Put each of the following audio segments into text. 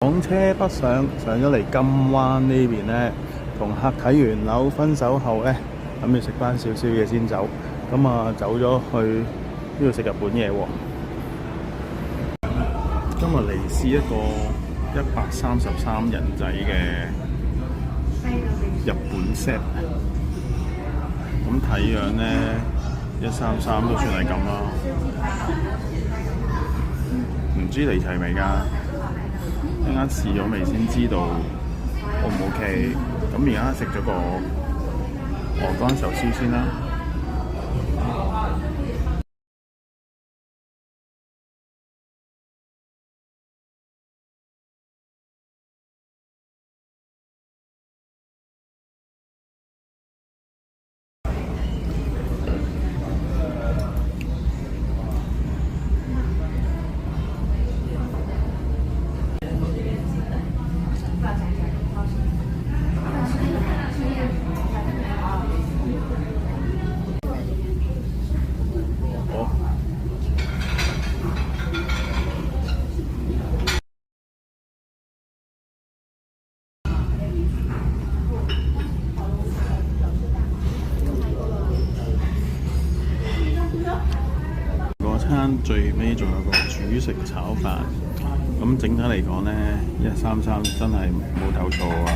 港車北上咗嚟金灣呢邊呢，同客睇完樓分手後呢，諗住食翻少少嘢先走。咁啊，走咗去呢度食日本嘢喎。今日嚟試一個133人仔嘅日本 set。咁睇樣呢，133都算係咁啦。唔知嚟齊未㗎？一陣間試咗未先知道 O 唔 OK。咁而家食咗個鵝肝壽司先啦。餐最尾仲有個主食炒飯，咁整體嚟講呢，133真係冇走錯啊！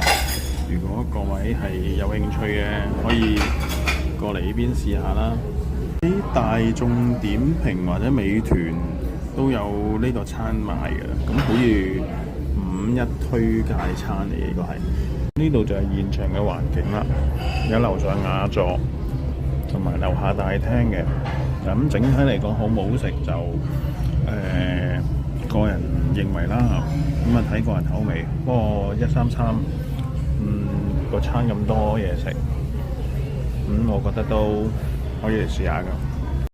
如果各位係有興趣嘅，可以過嚟呢邊試下啦。喺大眾點評或者美團都有呢個餐賣嘅，咁好似5·1推介餐嚟嘅，呢個係。呢度就係現場嘅環境啦，有樓上雅座同埋樓下大廳嘅。咁整體嚟講好唔好食就個人認為啦，咁啊睇個人口味。不過133個餐咁多嘢食，我覺得都可以嚟試下㗎。